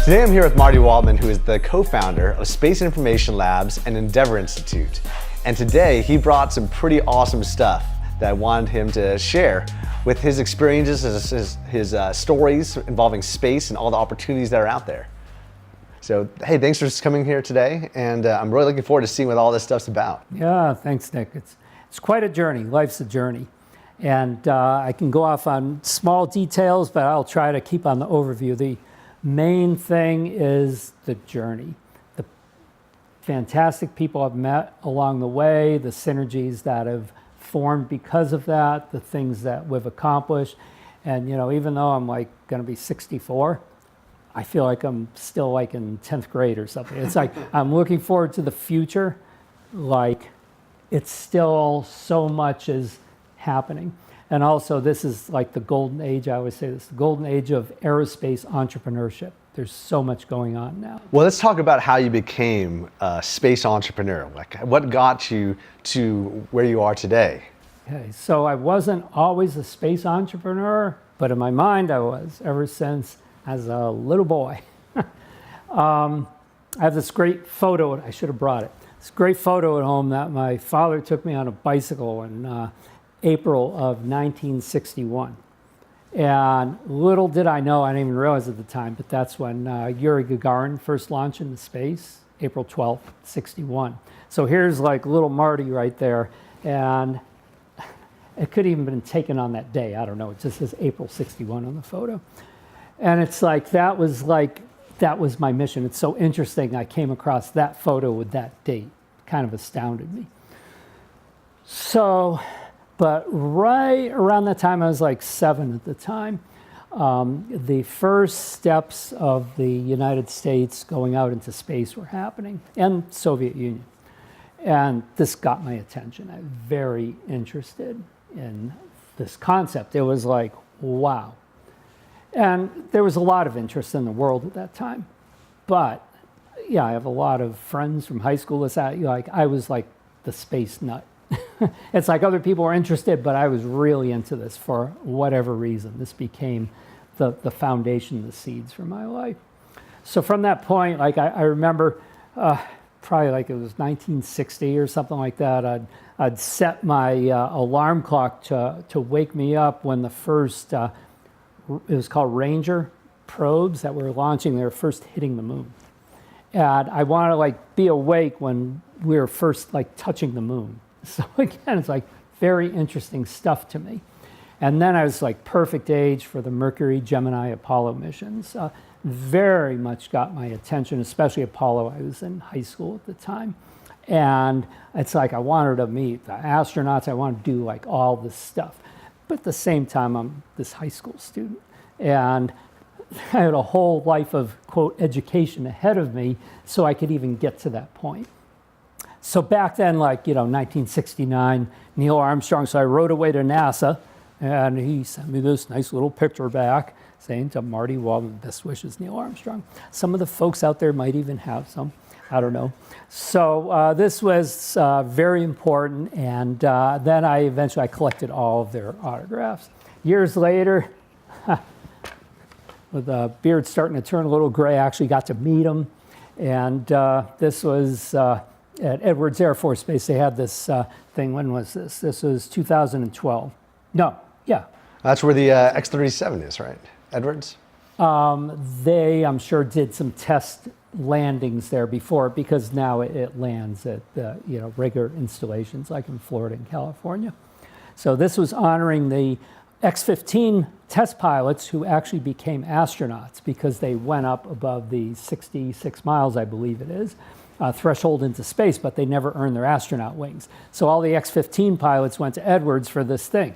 Today I'm here with Marty Waldman, who is the co-founder of Space Information Labs and Endeavor Institute. And today he brought some pretty awesome stuff that I wanted him to share with his experiences, his stories involving space and all the opportunities that are out there. So, hey, thanks for coming here today, and I'm really looking forward to seeing what all this stuff's about. Yeah, thanks, Nick. It's quite a journey. Life's a journey. And I can go off on small details, but I'll try to keep on the overview. The main thing is the journey. The fantastic people I've met along the way, the synergies that have formed because of that, the things that we've accomplished. And, you know, even though I'm like going to be 64, I feel like I'm still like in 10th grade or something. It's like I'm looking forward to the future. Like it's still so much is happening. And also this is like the golden age, I always say this, the golden age of aerospace entrepreneurship. There's so much going on now. Well, let's talk about how you became a space entrepreneur. Like what got you to where you are today? Okay, so I wasn't always a space entrepreneur, but in my mind I was ever since as a little boy. I have this great photo, I should have brought it. This great photo at home that my father took me on a bicycle in April of 1961. And little did I know, I didn't even realize at the time, but that's when Yuri Gagarin first launched into space, April 12th, 61. So here's like little Marty right there. And it could even been taken on that day. I don't know. It just says April 61 on the photo. And it's like, that was my mission. It's so interesting. I came across that photo with that date. Kind of astounded me. So, but right around that time, I was like 7 at the time. The first steps of the United States going out into space were happening, and Soviet Union. And this got my attention. I'm very interested in this concept. It was like, wow. And there was a lot of interest in the world at that time. But yeah, I have a lot of friends from high school. Like I was like the space nut. It's like other people were interested, but I was really into this for whatever reason. This became the foundation, the seeds for my life. So from that point, like I remember probably like it was 1960 or something like that, I'd set my alarm clock to wake me up when the first, it was called Ranger probes that were launching. They were first hitting the moon. And I wanted to like be awake when we were first like touching the moon. So again, it's like very interesting stuff to me. And then I was like perfect age for the Mercury, Gemini, Apollo missions. Very much got my attention, especially Apollo. I was in high school at the time. And it's like I wanted to meet the astronauts. I wanted to do like all this stuff. But at the same time, I'm this high school student. And I had a whole life of, quote, education ahead of me so I could even get to that point. So back then, like, you know, 1969, Neil Armstrong, so I wrote away to NASA, and he sent me this nice little picture back saying to Marty Waldman, best wishes, Neil Armstrong. Some of the folks out there might even have some. I don't know. So this was very important, and then I eventually collected all of their autographs. Years later, with the beard starting to turn a little gray, I actually got to meet him. And this was at Edwards Air Force Base. They had this thing. When was this? This was 2012. No, yeah. That's where the X-37 is, right? Edwards? They, I'm sure, did some test landings there before, because now it lands at regular installations like in Florida and California. So this was honoring the X-15 test pilots who actually became astronauts because they went up above the 66 miles, I believe it is, threshold into space, but they never earned their astronaut wings. So all the X-15 pilots went to Edwards for this thing.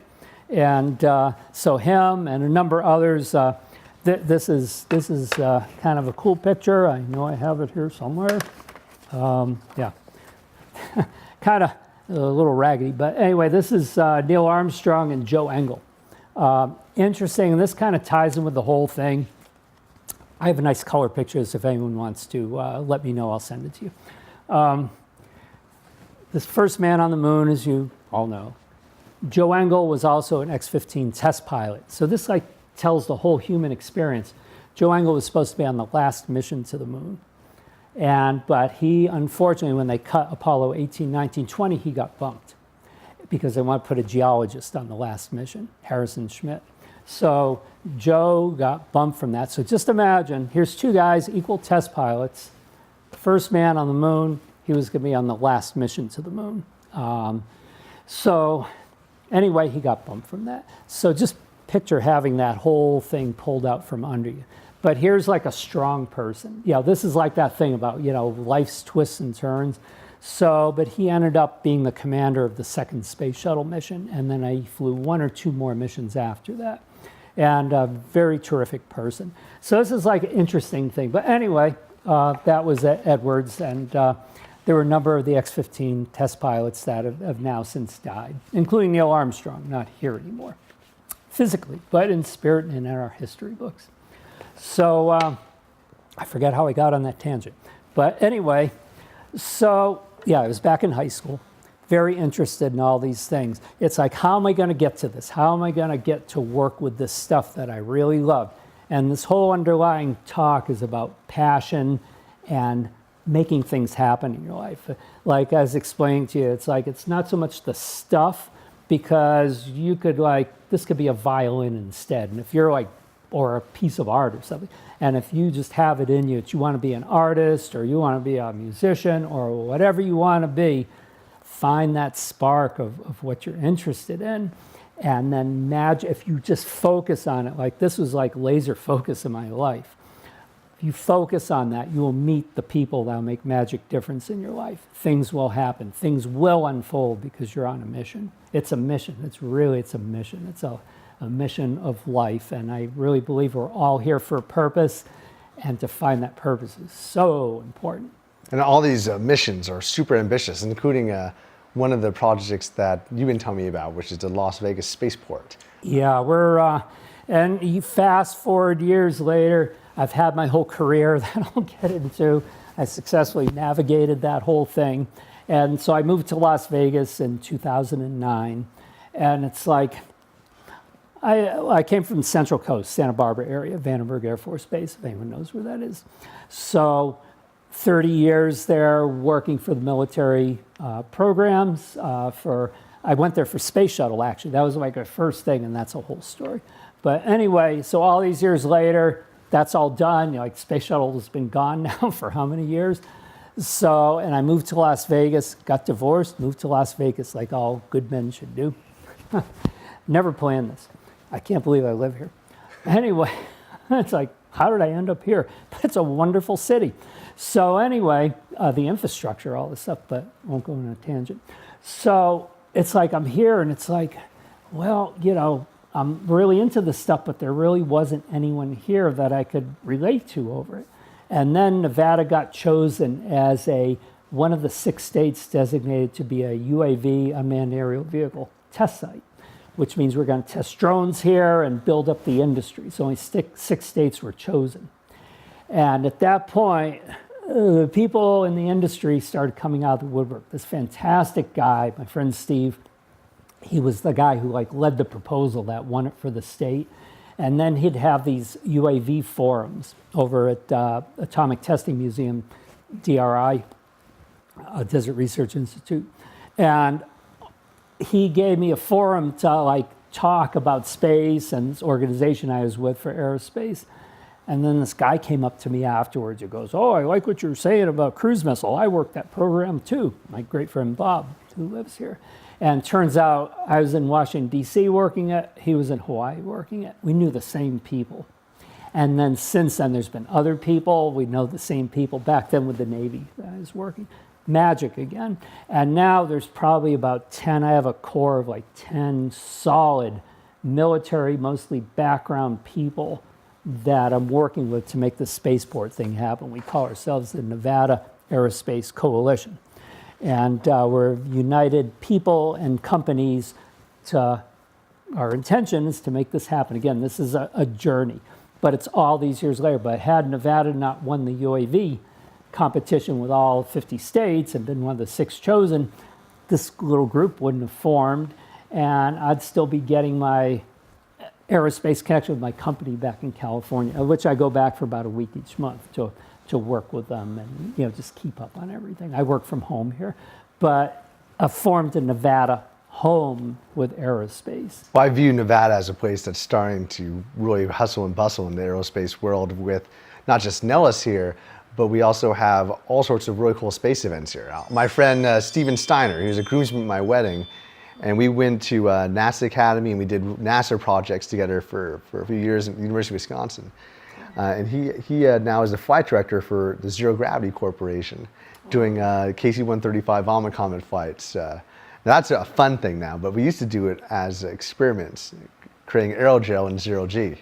And so him and a number of others, this is kind of a cool picture. I know I have it here somewhere. Yeah, kind of a little raggedy, but anyway, this is Neil Armstrong and Joe Engle. Interesting, and this kind of ties in with the whole thing. I have a nice color pictures. If anyone wants to let me know, I'll send it to you. This first man on the moon, as you all know, Joe Engle was also an X-15 test pilot. So this like tells the whole human experience. Joe Engle was supposed to be on the last mission to the moon. But he, unfortunately, when they cut Apollo 18, 19, 20, he got bumped because they want to put a geologist on the last mission, Harrison Schmitt. So Joe got bumped from that. So just imagine, here's two guys, equal test pilots. First man on the moon, he was going to be on the last mission to the moon. So anyway, he got bumped from that. So just picture having that whole thing pulled out from under you. But here's like a strong person. This is like that thing about, life's twists and turns. So, but he ended up being the commander of the second space shuttle mission, and then I flew one or two more missions after that. And a very terrific person. So this is like an interesting thing. But anyway, that was at Edwards, and there were a number of the X-15 test pilots that have now since died, including Neil Armstrong, not here anymore, physically, but in spirit and in our history books. So I forget how I got on that tangent. But anyway, so I was back in high school, very interested in all these things. It's like, how am I going to get to this? How am I going to get to work with this stuff that I really love? And this whole underlying talk is about passion and making things happen in your life. Like I was explaining to you, it's like, it's not so much the stuff, because you could this could be a violin instead. And if you're or a piece of art or something, and if you just have it in you that you want to be an artist or you want to be a musician or whatever you want to be, find that spark of what you're interested in, and then if you just focus on it, this was like laser focus in my life. If you focus on that, you will meet the people that will make magic difference in your life. Things will happen. Things will unfold because you're on a mission. It's a mission. It's a mission. It's a mission of life, and I really believe we're all here for a purpose, and to find that purpose is so important. And all these missions are super ambitious, including one of the projects that you've been telling me about, which is the Las Vegas Spaceport. Yeah, and you fast forward years later, I've had my whole career that I'll get into. I successfully navigated that whole thing. And so I moved to Las Vegas in 2009, and it's like, I came from the Central Coast, Santa Barbara area, Vandenberg Air Force Base, if anyone knows where that is. So 30 years there working for the military programs. I went there for space shuttle, actually. That was like my first thing, and that's a whole story. But anyway, so all these years later, that's all done. Space shuttle has been gone now for how many years? So, and I moved to Las Vegas, got divorced, moved to Las Vegas like all good men should do. Never planned this. I can't believe I live here. Anyway, it's like, how did I end up here? But it's a wonderful city. So anyway, the infrastructure, all this stuff, but won't go on a tangent. So it's like I'm here, and it's like, well, I'm really into this stuff, but there really wasn't anyone here that I could relate to over it. And then Nevada got chosen as one of the 6 states designated to be a UAV, unmanned aerial vehicle, test site, which means we're going to test drones here and build up the industry. So only 6 states were chosen. And at that point, the people in the industry started coming out of the woodwork. This fantastic guy, my friend Steve, he was the guy who led the proposal that won it for the state. And then he'd have these UAV forums over at Atomic Testing Museum, DRI, Desert Research Institute. And he gave me a forum to talk about space and this organization I was with for aerospace. And then this guy came up to me afterwards. He goes, "Oh, I like what you're saying about cruise missile. I worked that program too." My great friend Bob, who lives here. And turns out I was in Washington, D.C. working it. He was in Hawaii working it. We knew the same people. And then since then, there's been other people. We know the same people. Back then with the Navy that I was working. Magic again. And now there's probably about 10. I have a core of 10 solid military, mostly background people that I'm working with to make the Spaceport thing happen. We call ourselves the Nevada Aerospace Coalition. And we're united people and companies our intention is to make this happen. Again, this is a journey, but it's all these years later. But had Nevada not won the UAV competition with all 50 states and been one of the 6 chosen, this little group wouldn't have formed, and I'd still be getting my aerospace connection with my company back in California, which I go back for about a week each month to work with them and just keep up on everything. I work from home here, but I formed a Nevada home with aerospace. Well, I view Nevada as a place that's starting to really hustle and bustle in the aerospace world with not just Nellis here, but we also have all sorts of really cool space events here. My friend Steven Steiner, he was a groomsman at my wedding, and we went to NASA Academy and we did NASA projects together for a few years at the University of Wisconsin. And he now is the flight director for the Zero Gravity Corporation, doing KC-135 Vomit Comet flights. Now that's a fun thing now, but we used to do it as experiments, creating aerogel in zero G.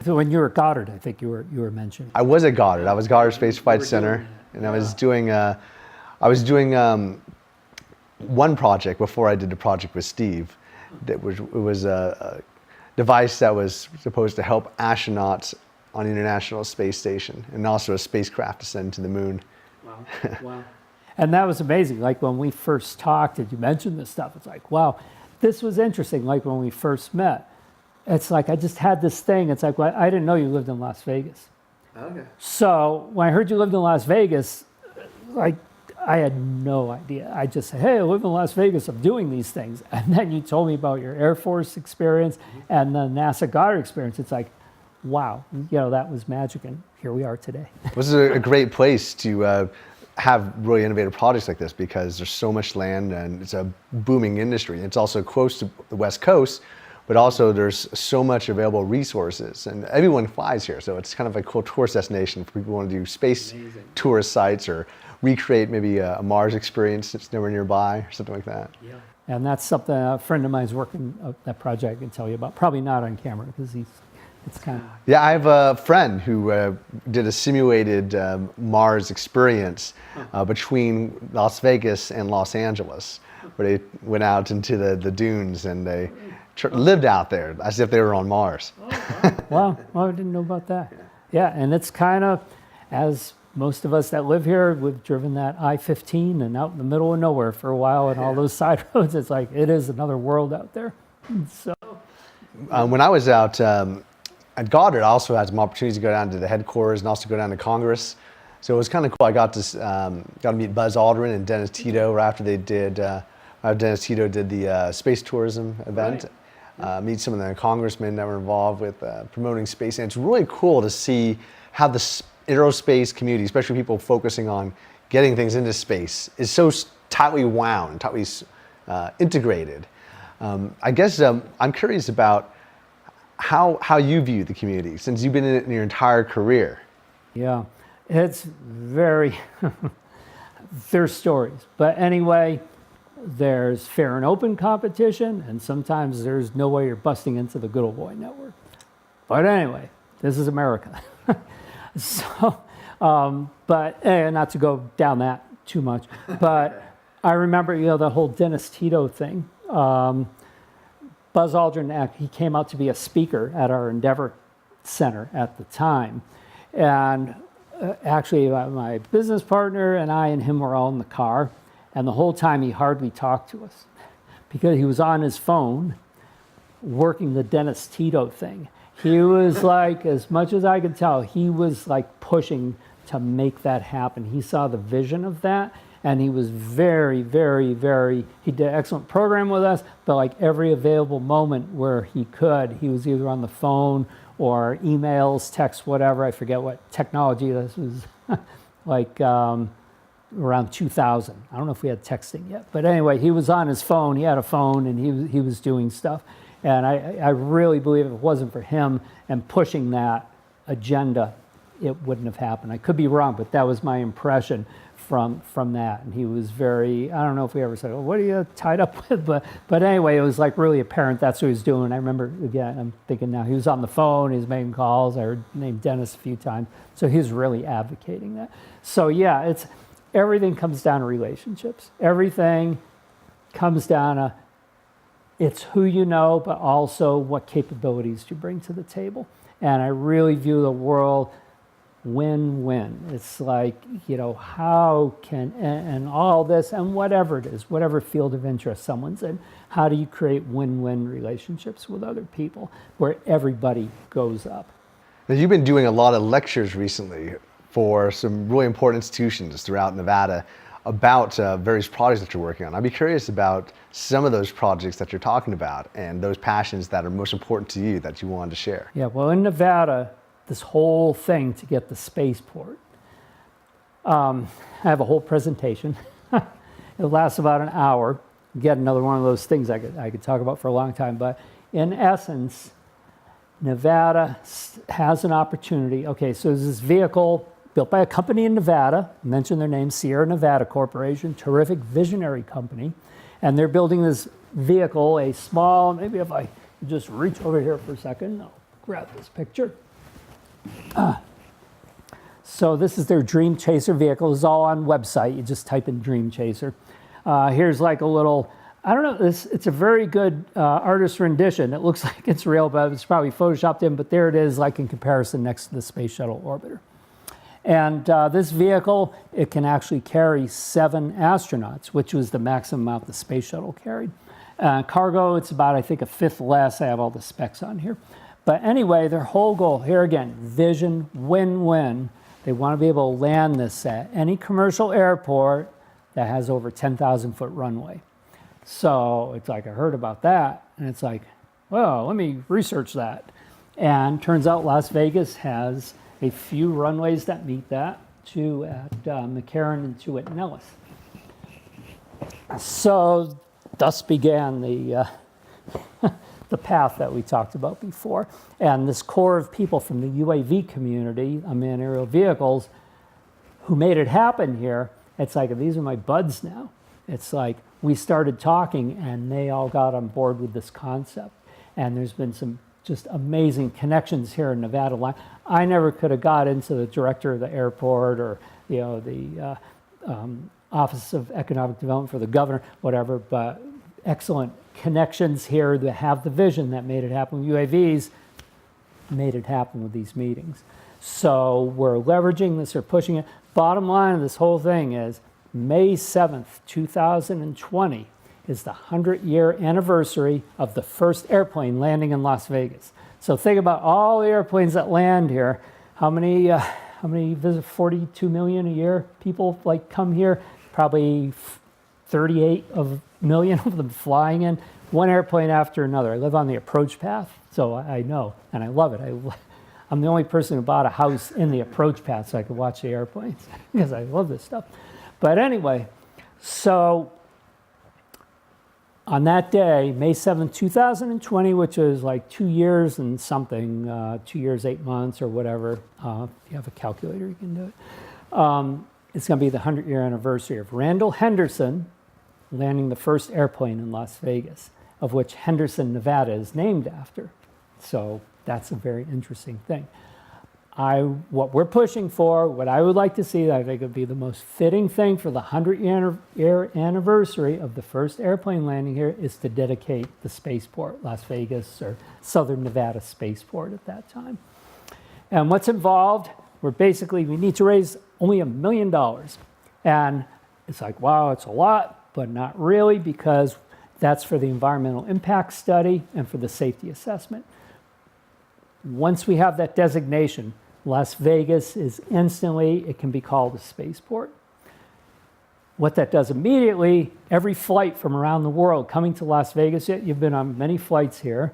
So when you were at Goddard, I think you were mentioning. I was at Goddard. I was Goddard Space Flight Center, and I was doing one project before I did the project with Steve. It was a device that was supposed to help astronauts on the International Space Station, and also a spacecraft to send to the moon. Wow. Wow. And that was amazing. Like when we first talked and you mentioned this stuff, it's like, wow, this was interesting. Like when we first met, it's like I just had this thing. It's like, well, I didn't know you lived in Las Vegas. Okay. So when I heard you lived in Las Vegas, like I had no idea. I just said, hey, I live in Las Vegas. I'm doing these things. And then you told me about your Air Force experience and the NASA Goddard experience. It's like, wow, that was magic, and here we are today. This is a great place to have really innovative projects like this because there's so much land and it's a booming industry. It's also close to the West Coast, but also there's so much available resources, and everyone flies here, so it's kind of a cool tourist destination for people who want to do space tourist sites or recreate maybe a Mars experience that's nowhere nearby or something like that. Yeah. And that's something a friend of mine is working that project I can tell you about. Probably not on camera because it's kind of... Yeah, I have a friend who did a simulated Mars experience between Las Vegas and Los Angeles, where they went out into the dunes and they lived out there as if they were on Mars. Oh, wow. Well, I didn't know about that. Yeah, and it's kind of, as most of us that live here, we've driven that I-15 and out in the middle of nowhere for a while and all those side roads. It's like, it is another world out there. So, when I was out at Goddard, I also had some opportunities to go down to the headquarters and also go down to Congress. So it was kind of cool. I got to meet Buzz Aldrin and Dennis Tito right after they did, Dennis Tito did the space tourism event. Right. Meet some of the congressmen that were involved with promoting space. And it's really cool to see how the aerospace community, especially people focusing on getting things into space, is so tightly wound, tightly integrated. I guess I'm curious about how you view the community since you've been in it in your entire career. Yeah, it's very, there's stories. But anyway, there's fair and open competition, and sometimes there's no way you're busting into the good old boy network. But anyway, this is America. So, but not to go down that too much, but I remember, the whole Dennis Tito thing. Buzz Aldrin, he came out to be a speaker at our Endeavor Center at the time. And actually, my business partner and I and him were all in the car. And the whole time, he hardly talked to us because he was on his phone working the Dennis Tito thing. He was like, as much as I could tell, he was like pushing to make that happen. He saw the vision of that. And he was very, very, he did an excellent program with us, but like every available moment where he could, he was either on the phone or emails, text, whatever. I forget what technology this was, like around 2000. I don't know if we had texting yet. But anyway, he was on his phone. He had a phone, and he was doing stuff. And I really believe if it wasn't for him and pushing that agenda, it wouldn't have happened. I could be wrong, but that was my impression from that. And he was very, I don't know if we ever said, well, what are you tied up with? But anyway, it was like really apparent that's what he was doing. I remember, again, I'm thinking now, he was on the phone, he was making calls. I heard the name Dennis a few times. So he was really advocating that. So yeah, everything comes down to relationships. Everything comes down to, it's who you know, but also what capabilities you bring to the table. And I really view the world win-win. It's like, how can, and all this, and whatever it is, whatever field of interest someone's in, how do you create win-win relationships with other people where everybody goes up? Now, you've been doing a lot of lectures recently for some really important institutions throughout Nevada about various projects that you're working on. I'd be curious about some of those projects that you're talking about and those passions that are most important to you that you wanted to share. Yeah, well, in Nevada, this whole thing to get the spaceport, I have a whole presentation. It lasts about an hour. Get another one of those things I could talk about for a long time, but in essence, Nevada has an opportunity. Okay, so there's this vehicle built by a company in Nevada, mention their name, Sierra Nevada Corporation, terrific visionary company, and they're building this vehicle, a small, maybe if I just reach over here for a second, I'll grab this picture. So this is their Dream Chaser vehicle. It's all on website. You just type in Dream Chaser. Here's like a little, I don't know, it's a very good artist rendition. It looks like it's real, but it's probably photoshopped in, but there it is, like in comparison next to the Space Shuttle Orbiter. And this vehicle, it can actually carry 7 astronauts, which was the maximum amount the Space Shuttle carried. Cargo, it's about, I think, a fifth less. I have all the specs on here. But anyway, their whole goal, here again, vision, win-win. They want to be able to land this at any commercial airport that has over 10,000-foot runway. So it's like, I heard about that, and it's like, well, let me research that. And turns out Las Vegas has a few runways that meet that, 2 at McCarran and 2 at Nellis. So thus began the the path that we talked about before. And this core of people from the UAV community, unmanned aerial vehicles, who made it happen here, it's like, these are my buds now. It's like, we started talking and they all got on board with this concept. And there's been some just amazing connections here in Nevada. I never could have got into the director of the airport or, the Office of Economic Development for the governor, whatever, but excellent connections here that have the vision that made it happen with UAVs, made it happen with these meetings. So we're leveraging this or pushing it. Bottom line of this whole thing is May 7th, 2020 is the 100-year anniversary of the first airplane landing in Las Vegas. So think about all the airplanes that land here. How many visit? 42 million a year people come here. Probably 38 million of them flying in, one airplane after another. I live on the approach path, so I know, and I love it. I'm the only person who bought a house in the approach path so I could watch the airplanes because I love this stuff. But anyway, so on that day, May 7th, 2020, which is like 2 years and something, 2 years, 8 months or whatever, if you have a calculator, you can do it. It's going to be the 100-year anniversary of Randall Henderson landing the first airplane in Las Vegas, of which Henderson, Nevada is named after. So that's a very interesting thing. What we're pushing for, what I would like to see, that I think would be the most fitting thing for the 100-year anniversary of the first airplane landing here, is to dedicate the spaceport, Las Vegas or Southern Nevada Spaceport at that time. And what's involved? We need to raise only $1 million. And it's like, wow, it's a lot, but not really, because that's for the environmental impact study and for the safety assessment. Once we have that designation, Las Vegas is instantly, it can be called a spaceport. What that does immediately, every flight from around the world coming to Las Vegas, you've been on many flights here,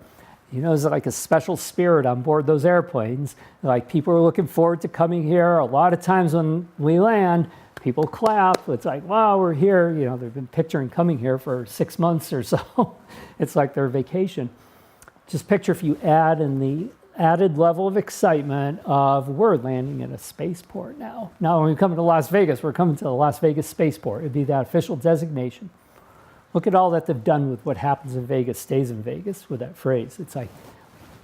there's like a special spirit on board those airplanes. Like, people are looking forward to coming here. A lot of times when we land, people clap. It's like, wow, we're here. They've been picturing coming here for 6 months or so. It's like their vacation. Just picture if you add in the added level of excitement of, we're landing at a spaceport now. Now, when we come to Las Vegas, we're coming to the Las Vegas Spaceport. It'd be that official designation. Look at all that they've done with what happens in Vegas stays in Vegas with that phrase. It's like,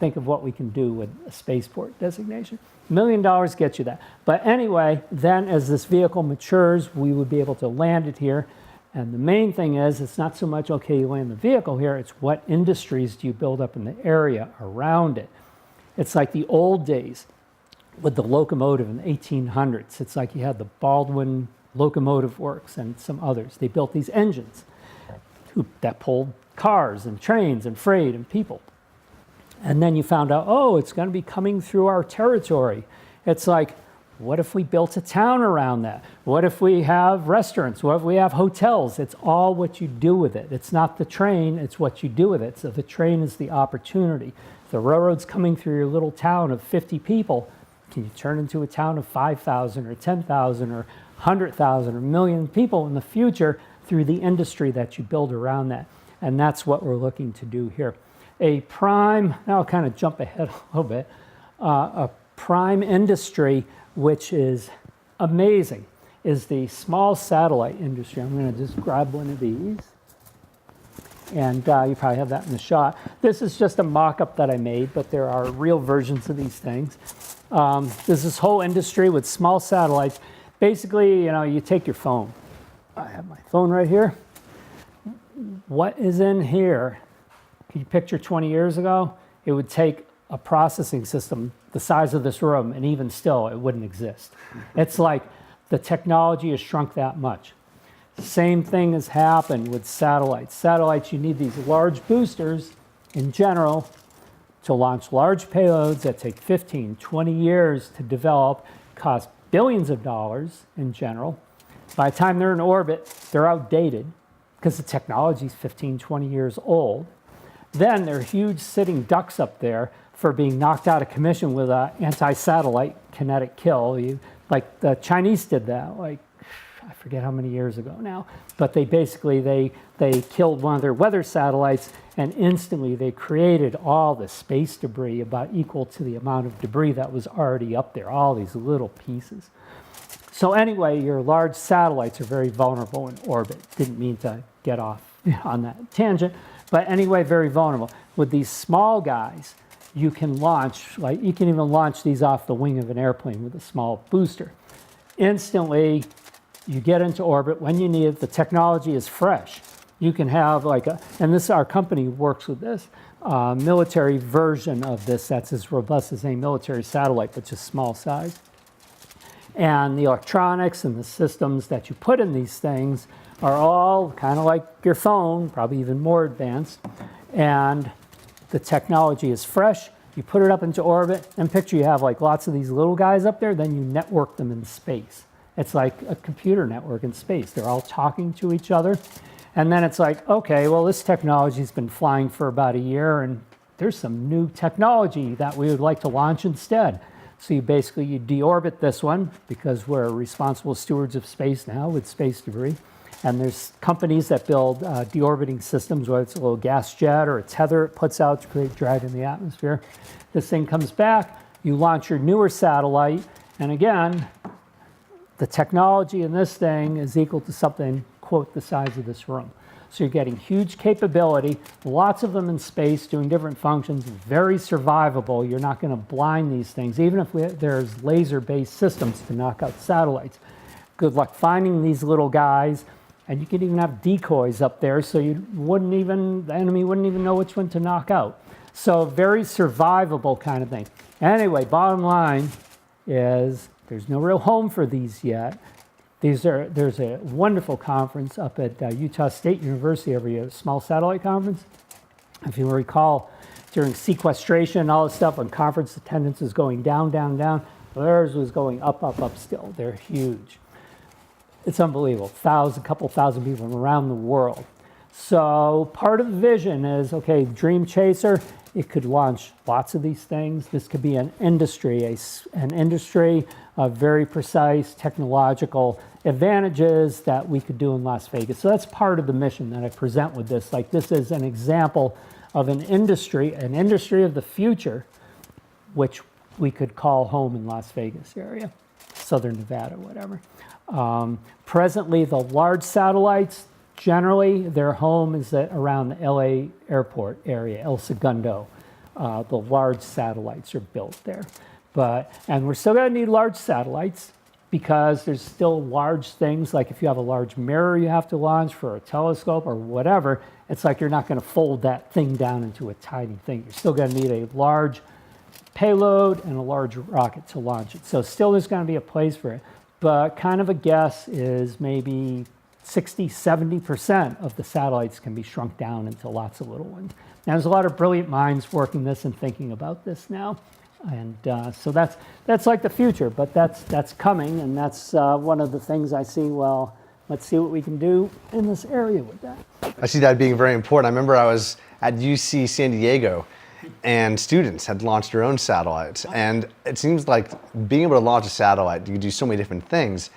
think of what we can do with a spaceport designation. $1 million gets you that. But anyway, then as this vehicle matures, we would be able to land it here. And the main thing is, it's not so much, okay, you land the vehicle here, it's what industries do you build up in the area around it. It's like the old days. with the locomotive in the 1800s. It's like you had the Baldwin Locomotive Works and some others. They built these engines that pulled cars and trains and freight and people. And then you found out, oh, it's going to be coming through our territory. It's like, what if we built a town around that? What if we have restaurants? What if we have hotels? It's all what you do with it. It's not the train, it's what you do with it. So the train is the opportunity. If the railroad's coming through your little town of 50 people, can you turn into a town of 5,000 or 10,000 or 100,000 or a million people in the future through the industry that you build around that? And that's what we're looking to do here. A prime, now I'll kind of jump ahead a little bit, a prime industry which is amazing is the small satellite industry. I'm going to just grab one of these. And you probably have that in the shot. This is just a mock-up that I made, but there are real versions of these things. There's this whole industry with small satellites. Basically, you know, you take your phone. I have my phone right here. What is in here? Can you picture 20 years ago? It would take a processing system the size of this room, and even still, it wouldn't exist. It's like the technology has shrunk that much. Same thing has happened with satellites. Satellites, you need these large boosters in general to launch large payloads that take 15, 20 years to develop, cost billions of dollars in general. By the time they're in orbit, they're outdated because the technology is 15, 20 years old. Then there are huge sitting ducks up there for being knocked out of commission with an anti-satellite kinetic kill. Like the Chinese did that, like, I forget how many years ago now, but they basically, they killed one of their weather satellites, and instantly they created all the space debris about equal to the amount of debris that was already up there, all these little pieces. So anyway, your large satellites are very vulnerable in orbit. Didn't mean to get off on that tangent, but anyway, very vulnerable. With these small guys, you can launch, like you can even launch these off the wing of an airplane with a small booster. Instantly, you get into orbit when you need it. The technology is fresh. You can have like a, and this, our company works with this, military version of this that's as robust as a military satellite, but just small size. And the electronics and the systems that you put in these things are all kind of like your phone, probably even more advanced. And the technology is fresh. You put it up into orbit, and picture you have like lots of these little guys up there, then you network them in space. It's like a computer network in space. They're all talking to each other. And then it's like, okay, well, this technology's been flying for about a year, and there's some new technology that we would like to launch instead. So you basically, you deorbit this one, because we're responsible stewards of space now with space debris. And there's companies that build deorbiting systems, whether it's a little gas jet or a tether it puts out to create drag in the atmosphere. This thing comes back, you launch your newer satellite, and again, the technology in this thing is equal to something, quote, the size of this room. So you're getting huge capability, lots of them in space doing different functions, very survivable. You're not going to blind these things, even if there's laser-based systems to knock out satellites. Good luck finding these little guys. And you could even have decoys up there, so the enemy wouldn't even know which one to knock out. So very survivable kind of thing. Anyway, bottom line is there's no real home for these yet. There's a wonderful conference up at Utah State University every year, a small satellite conference. If you recall, during sequestration and all this stuff, when conference attendance is going down, down, down, theirs was going up, up, up still. They're huge. It's unbelievable. Couple thousand people from around the world. So part of the vision is, okay, Dream Chaser, it could launch lots of these things. This could be an industry of very precise technological advantages that we could do in Las Vegas. So that's part of the mission that I present with this. Like, this is an example of an industry of the future, which we could call home in Las Vegas area, Southern Nevada, whatever. Presently, the large satellites, generally, their home is around the LA airport area, El Segundo. The large satellites are built there. And we're still going to need large satellites because there's still large things, like if you have a large mirror you have to launch for a telescope or whatever, it's like you're not going to fold that thing down into a tiny thing. You're still going to need a large payload and a large rocket to launch it. So still there's going to be a place for it. But kind of a guess is maybe 60, 70% of the satellites can be shrunk down into lots of little ones. Now, there's a lot of brilliant minds working this and thinking about this now. And so that's like the future, but that's coming, and that's one of the things I see. Well, let's see what we can do in this area with that. I see that being very important. I remember I was at UC San Diego, and students had launched their own satellites. And it seems like being able to launch a satellite, you can do so many different things.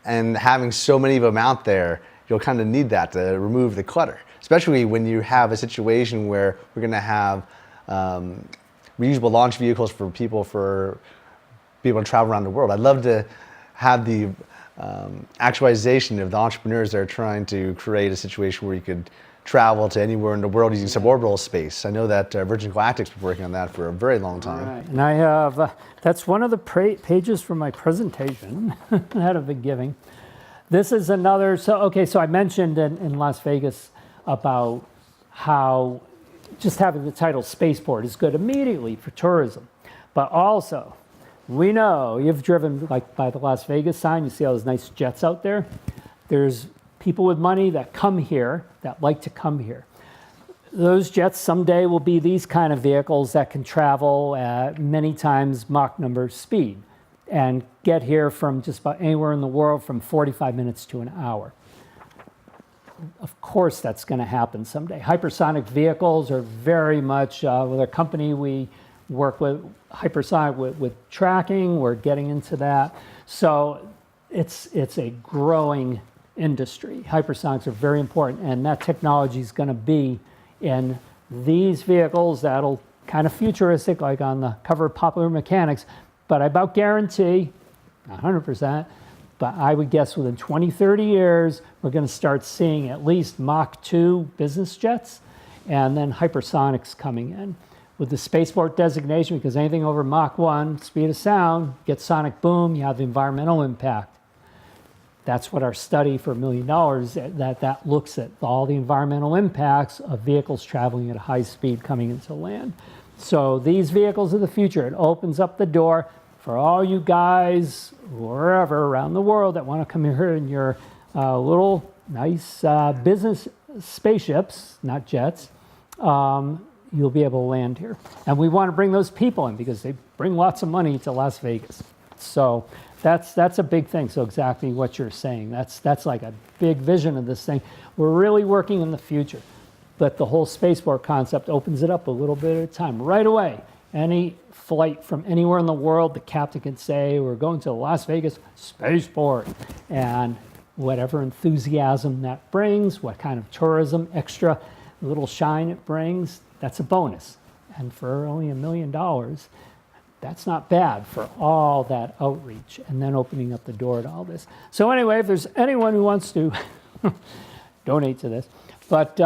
And having so many of them out there, you'll kind of need that to remove the clutter, especially when you have a situation where we're going to have reusable launch vehicles for people to travel around the world. I'd love to have the actualization of the entrepreneurs that are trying to create a situation where you could travel to anywhere in the world using suborbital space. I know that Virgin Galactic's been working on that for a very long time. Right. And I have, that's one of the pages from my presentation that I've been giving. This is another, so I mentioned in Las Vegas about how just having the title Spaceport is good immediately for tourism. But also, we know, you've driven like by the Las Vegas sign, you see all those nice jets out there. There's people with money that come here, that like to come here. Those jets someday will be these kind of vehicles that can travel at many times Mach number speed and get here from just about anywhere in the world from 45 minutes to an hour. Of course that's going to happen someday. Hypersonic vehicles are very much, with a company we work with, hypersonic with tracking, we're getting into that. So it's a growing industry. Hypersonics are very important, and that technology is going to be in these vehicles that'll kind of futuristic, like on the cover of Popular Mechanics, but I about guarantee, not 100%, but I would guess within 20, 30 years, we're going to start seeing at least Mach 2 business jets and then hypersonics coming in. With the Spaceport designation, because anything over Mach 1, speed of sound, gets sonic boom, you have the environmental impact. That's what our study for $1 million, that looks at all the environmental impacts of vehicles traveling at a high speed coming into land. So these vehicles of the future, it opens up the door for all you guys, wherever around the world, that want to come here in your little nice business spaceships, not jets. You'll be able to land here. And we want to bring those people in because they bring lots of money to Las Vegas. So that's a big thing. So exactly what you're saying. That's like a big vision of this thing. We're really working in the future. But the whole spaceport concept opens it up a little bit at a time. Right away, any flight from anywhere in the world, the captain can say, we're going to Las Vegas Spaceport. And whatever enthusiasm that brings, what kind of tourism, extra little shine it brings, that's a bonus. And for only $1 million, that's not bad for all that outreach and then opening up the door to all this. So anyway, if there's anyone who wants to donate to this, but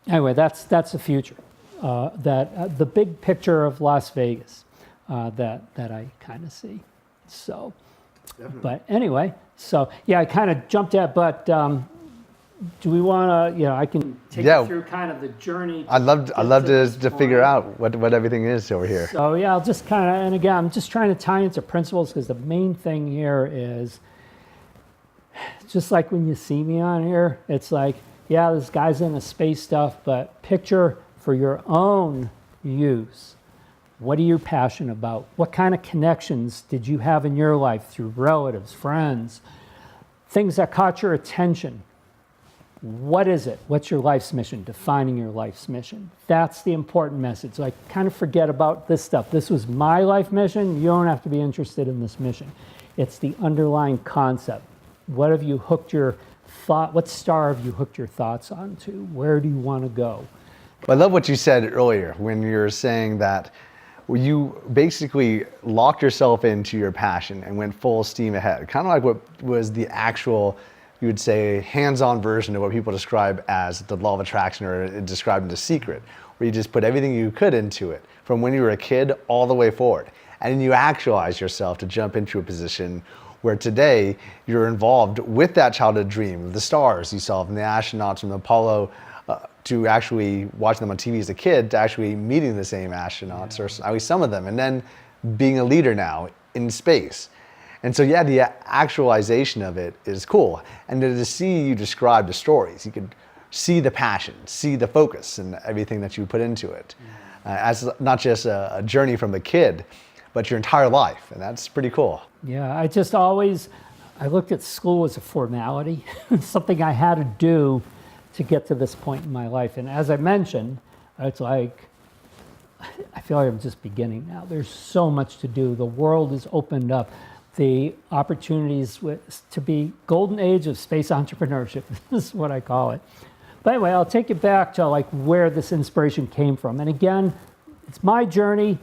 anyway, that's the future. The big picture of Las Vegas that I kind of see. So, definitely. But anyway, so yeah, I kind of jumped at, but do we want to? I can take you through kind of the journey. I'd love to figure out what everything is over here. So yeah, I'll just kind of, and again, I'm just trying to tie into principles because the main thing here is just like when you see me on here, it's like, yeah, this guy's into space stuff, but picture for your own use. What are you passionate about? What kind of connections did you have in your life through relatives, friends, things that caught your attention? What is it? What's your life's mission? Defining your life's mission. That's the important message. So I kind of forget about this stuff. This was my life mission. You don't have to be interested in this mission. It's the underlying concept. What have you hooked your thought? What star have you hooked your thoughts onto? Where do you want to go? I love what you said earlier when you were saying that you basically locked yourself into your passion and went full steam ahead. Kind of like what was the actual, you would say, hands-on version of what people describe as the law of attraction, or described in The Secret, where you just put everything you could into it from when you were a kid all the way forward. And then you actualize yourself to jump into a position where today you're involved with that childhood dream of the stars you saw from the astronauts from Apollo to actually watching them on TV as a kid to actually meeting the same astronauts, or at least some of them, and then being a leader now in space. And so yeah, the actualization of it is cool. And to see you describe the stories, you could see the passion, see the focus and everything that you put into it. As not just a journey from a kid, but your entire life. And that's pretty cool. Yeah, I looked at school as a formality, something I had to do to get to this point in my life. And as I mentioned, it's like, I feel like I'm just beginning now. There's so much to do. The world is opened up. The opportunities to be golden age of space entrepreneurship. This is what I call it. But anyway, I'll take you back to like where this inspiration came from. And again, it's my journey.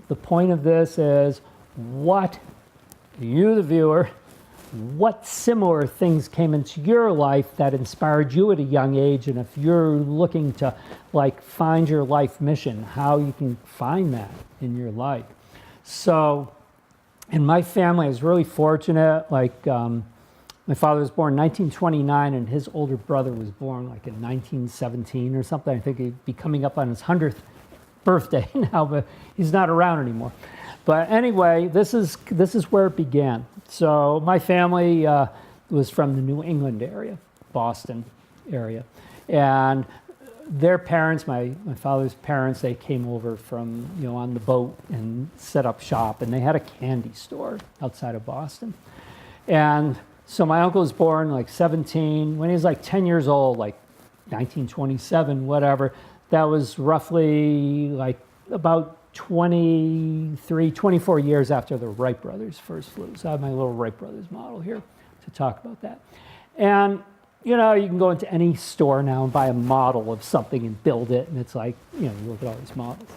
The point of this is what you, the viewer, what similar things came into your life that inspired you at a young age, and if you're looking to like find your life mission, how you can find that in your life. So in my family, I was really fortunate. Like my father was born in 1929, and his older brother was born like in 1917 or something. I think he'd be coming up on his 100th birthday now, but he's not around anymore. But anyway, this is where it began. So my family was from the New England area, Boston area, and their parents, my father's parents, they came over from, on the boat and set up shop, and they had a candy store outside of Boston. And so my uncle was born like 17. When he was like 10 years old, like 1927, whatever, that was roughly like about 23, 24 years after the Wright brothers first flew. So I have my little Wright brothers model here to talk about that. And you can go into any store now and buy a model of something and build it, and it's like, you look at all these models.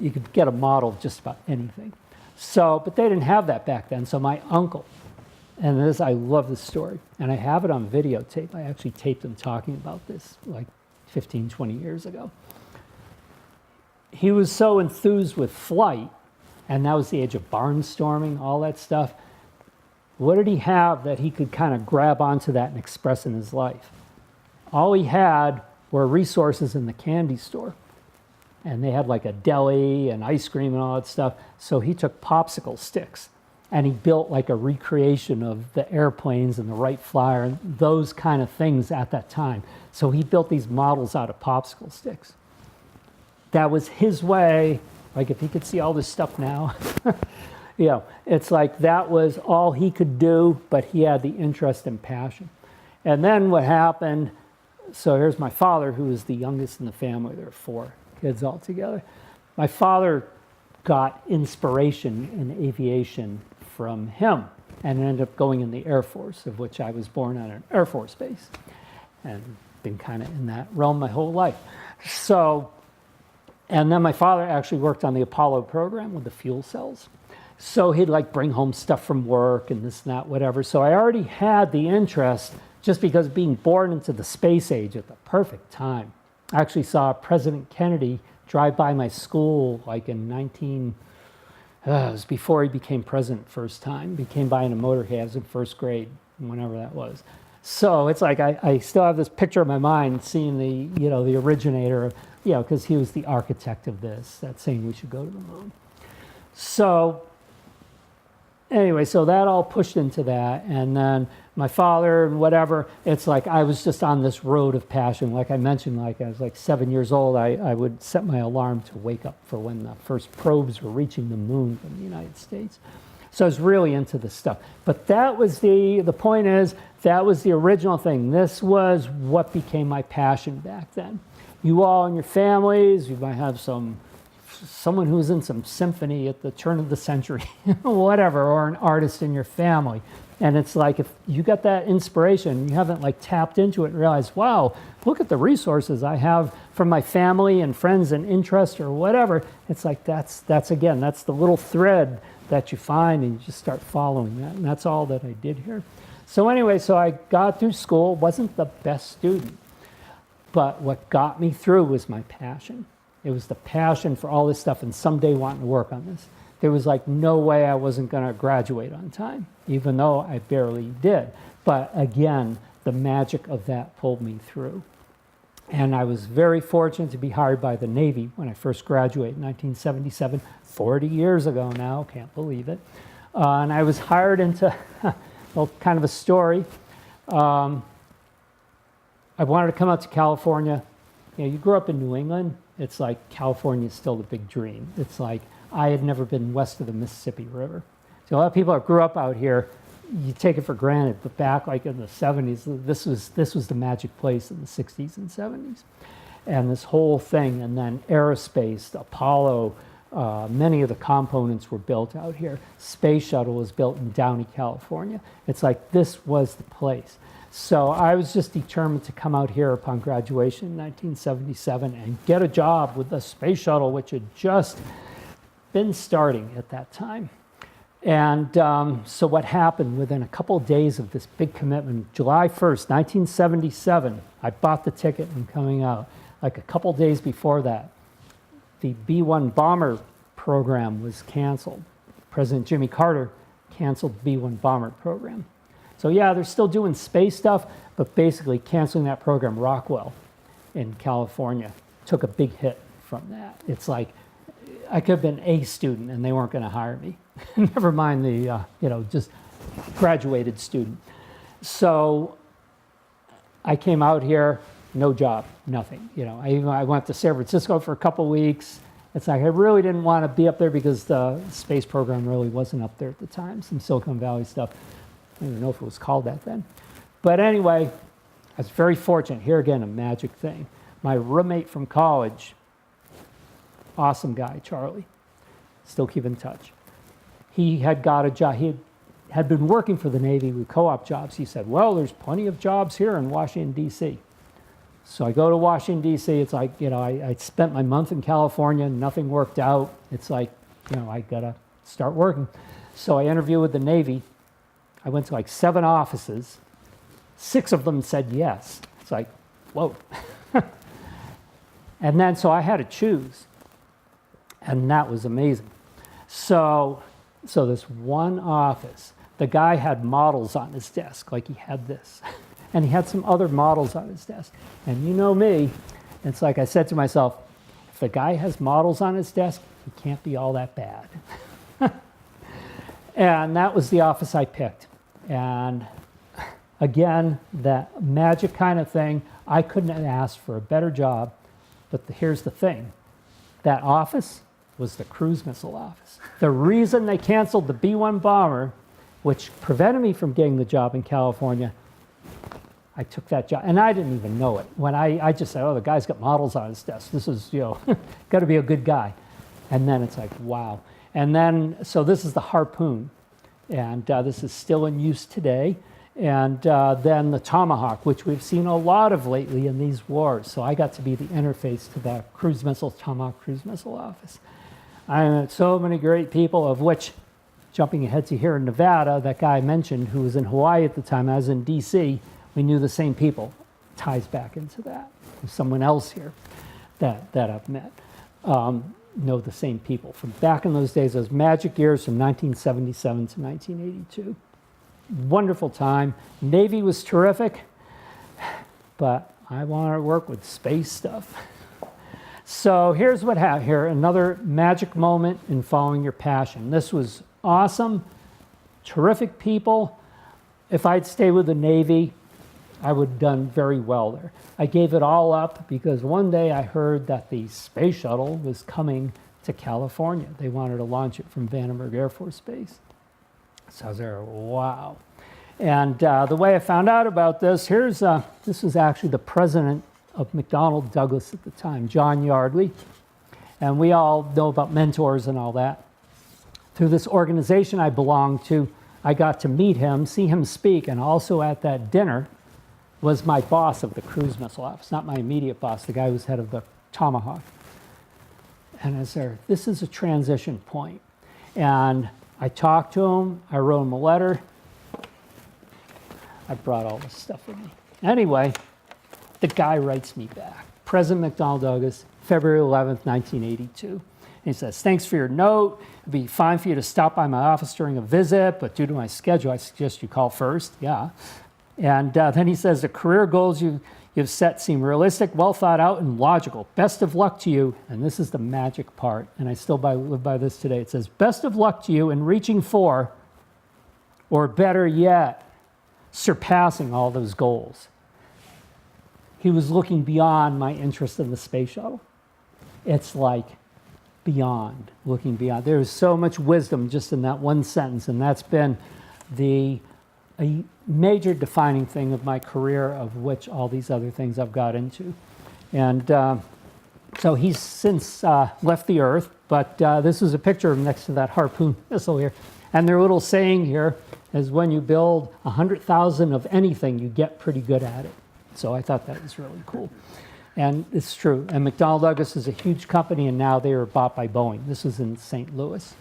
You could get a model of just about anything. So, but they didn't have that back then. So my uncle, and I love this story, and I have it on videotape. I actually taped him talking about this like 15, 20 years ago. He was so enthused with flight, and that was the age of barnstorming, all that stuff. What did he have that he could kind of grab onto that and express in his life? All he had were resources in the candy store. And they had like a deli and ice cream and all that stuff. So he took popsicle sticks and he built like a recreation of the airplanes and the Wright Flyer and those kind of things at that time. So he built these models out of popsicle sticks. That was his way. Like if he could see all this stuff now, it's like that was all he could do, but he had the interest and passion. And then what happened, so here's my father, who was the youngest in the family. There were 4 kids all together. My father got inspiration in aviation from him and ended up going in the Air Force, of which I was born on an Air Force base and been kind of in that realm my whole life. So, and then my father actually worked on the Apollo program with the fuel cells. So he'd like bring home stuff from work and this and that, whatever. So I already had the interest just because being born into the space age at the perfect time. I actually saw President Kennedy drive by my school like in it was before he became president first time. He came by in a motorcade. I was in first grade, whenever that was. So it's like I still have this picture in my mind seeing the originator of, because he was the architect of this, that's saying we should go to the moon. So anyway, so that all pushed into that. And then my father and whatever, it's like I was just on this road of passion. Like I mentioned, like I was like 7 years old, I would set my alarm to wake up for when the first probes were reaching the moon from the United States. So I was really into this stuff. But that was the point is, that was the original thing. This was what became my passion back then. You all in your families, you might have someone who's in some symphony at the turn of the century, whatever, or an artist in your family. And it's like if you got that inspiration, you haven't like tapped into it and realized, wow, look at the resources I have from my family and friends and interest or whatever. It's like that's the little thread that you find and you just start following that. And that's all that I did here. So anyway, so I got through school, wasn't the best student, but what got me through was my passion. It was the passion for all this stuff and someday wanting to work on this. There was like no way I wasn't going to graduate on time, even though I barely did. But again, the magic of that pulled me through. And I was very fortunate to be hired by the Navy when I first graduated in 1977, 40 years ago now, can't believe it. And I was hired into, well, kind of a story. I wanted to come out to California. You know, you grew up in New England, it's like California is still the big dream. It's like I had never been west of the Mississippi River. So a lot of people that grew up out here, you take it for granted, but back like in the 70s, this was the magic place in the 60s and 70s. And this whole thing, and then aerospace, Apollo, many of the components were built out here. Space shuttle was built in Downey, California. It's like this was the place. So I was just determined to come out here upon graduation in 1977 and get a job with the space shuttle, which had just been starting at that time. And so what happened within a couple of days of this big commitment, July 1st, 1977, I bought the ticket and coming out. Like a couple of days before that, the B-1 bomber program was canceled. President Jimmy Carter canceled the B-1 bomber program. So yeah, they're still doing space stuff, but basically canceling that program, Rockwell in California, took a big hit from that. It's like, I could have been a student and they weren't going to hire me. Never mind the, just graduated student. So I came out here, no job, nothing. I went to San Francisco for a couple of weeks. It's like I really didn't want to be up there because the space program really wasn't up there at the time, some Silicon Valley stuff. I don't even know if it was called that then. But anyway, I was very fortunate. Here again, a magic thing. My roommate from college, awesome guy, Charlie, still keep in touch. He had got a job. He had been working for the Navy with co-op jobs. He said, well, there's plenty of jobs here in Washington, D.C. So I go to Washington, D.C. It's like, I spent my month in California, nothing worked out. It's like, I got to start working. So I interviewed with the Navy. I went to like 7 offices. 6 of them said yes. It's like, whoa. And then, so I had to choose. And that was amazing. So this one office, the guy had models on his desk, like he had this. And he had some other models on his desk. And you know me, it's like I said to myself, if the guy has models on his desk, he can't be all that bad. And that was the office I picked. And again, that magic kind of thing, I couldn't have asked for a better job. But here's the thing, that office was the cruise missile office. The reason they canceled the B-1 bomber, which prevented me from getting the job in California, I took that job, and I didn't even know it. When I just said, oh, the guy's got models on his desk. This is, got to be a good guy. And then it's like, wow. And then, so this is the Harpoon, and this is still in use today. And then the Tomahawk, which we've seen a lot of lately in these wars. So I got to be the interface to the cruise missile, Tomahawk cruise missile office. I met so many great people, of which, jumping ahead to here in Nevada, that guy I mentioned who was in Hawaii at the time, I was in DC, we knew the same people. Ties back into that. There's someone else here that I've met. Know the same people from back in those days, those magic years from 1977 to 1982. Wonderful time. Navy was terrific, but I wanted to work with space stuff. So here's what happened here, another magic moment in following your passion. This was awesome, terrific people. If I'd stayed with the Navy, I would have done very well there. I gave it all up because one day I heard that the space shuttle was coming to California. They wanted to launch it from Vandenberg Air Force Base. So I was there, wow. And the way I found out about this, this was actually the president of McDonnell Douglas at the time, John Yardley. And we all know about mentors and all that. Through this organization I belonged to, I got to meet him, see him speak, and also at that dinner was my boss of the cruise missile office, not my immediate boss, the guy who was head of the Tomahawk. And I said, this is a transition point. And I talked to him, I wrote him a letter. I brought all this stuff with me. Anyway, the guy writes me back. President McDonnell Douglas, February 11th, 1982. And he says, thanks for your note. It'd be fine for you to stop by my office during a visit, but due to my schedule, I suggest you call first. Yeah. And then he says, the career goals you've set seem realistic, well thought out, and logical. Best of luck to you, and this is the magic part, and I still live by this today. It says, best of luck to you in reaching for, or better yet, surpassing all those goals. He was looking beyond my interest in the space shuttle. It's like beyond, looking beyond. There is so much wisdom just in that one sentence, and that's been a major defining thing of my career, of which all these other things I've got into. And so he's since left the Earth, but this is a picture of him next to that Harpoon missile here. And their little saying here is, when you build 100,000 of anything, you get pretty good at it. So I thought that was really cool. And it's true. And McDonnell Douglas is a huge company, and now they are bought by Boeing. This was in St. Louis.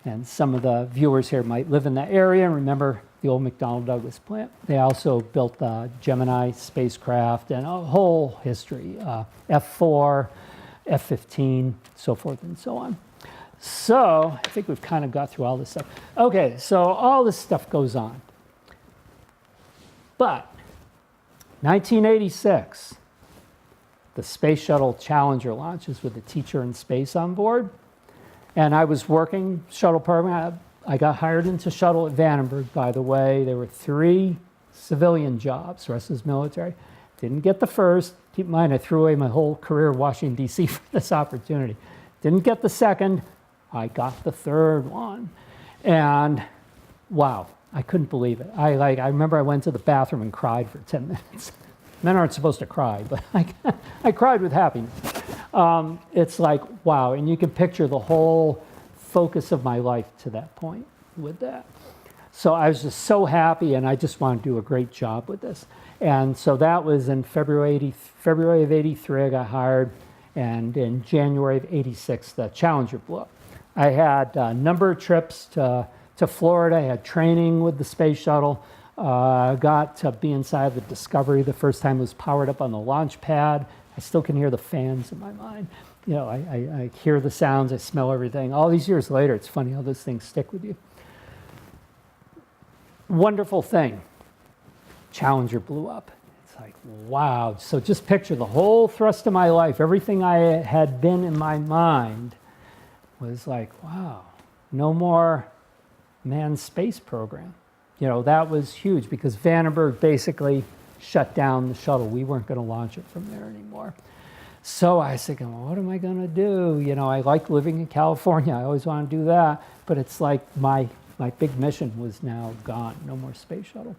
And some of the viewers here might live in that area and remember the old McDonnell Douglas plant. They also built the Gemini spacecraft and a whole history, F4, F-15, so forth and so on. So I think we've kind of got through all this stuff. Okay, so all this stuff goes on. But 1986, the Space Shuttle Challenger launches with a teacher in space on board. And I was working shuttle program. I got hired into shuttle at Vandenberg, by the way. There were 3 civilian jobs, the rest was military. Didn't get the first. Keep in mind, I threw away my whole career in Washington, D.C. for this opportunity. Didn't get the second. I got the third one. And wow, I couldn't believe it. I remember I went to the bathroom and cried for 10 minutes. Men aren't supposed to cry, but I cried with happiness. It's like, wow, and you can picture the whole focus of my life to that point with that. So I was just so happy, and I just wanted to do a great job with this. And so that was in February of 83, I got hired, and in January of 86, the Challenger blew up. I had a number of trips to Florida. I had training with the space shuttle. Got to be inside the Discovery the first time it was powered up on the launch pad. I still can hear the fans in my mind. You know, I hear the sounds, I smell everything. All these years later, it's funny how those things stick with you. Wonderful thing. Challenger blew up. It's like, wow. So just picture the whole thrust of my life, everything I had been in my mind was like, wow, no more manned space program. You know, that was huge because Vandenberg basically shut down the shuttle. We weren't going to launch it from there anymore. So I was thinking, well, what am I going to do? You know, I like living in California. I always want to do that. But it's like my big mission was now gone. No more space shuttle.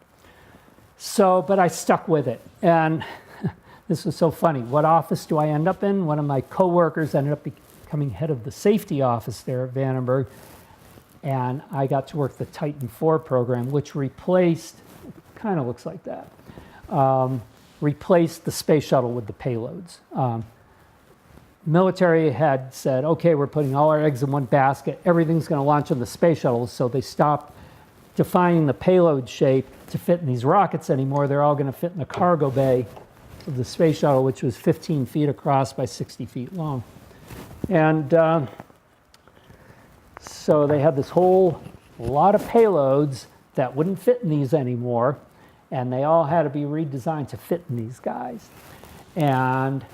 So, but I stuck with it. And this was so funny. What office do I end up in? One of my coworkers ended up becoming head of the safety office there at Vandenberg. And I got to work the Titan IV program, which replaced, kind of looks like that, replaced the space shuttle with the payloads. Military had said, okay, we're putting all our eggs in one basket. Everything's going to launch on the space shuttle. So they stopped defining the payload shape to fit in these rockets anymore. They're all going to fit in the cargo bay of the space shuttle, which was 15 feet across by 60 feet long. And so they had this whole lot of payloads that wouldn't fit in these anymore, and they all had to be redesigned to fit in these guys. And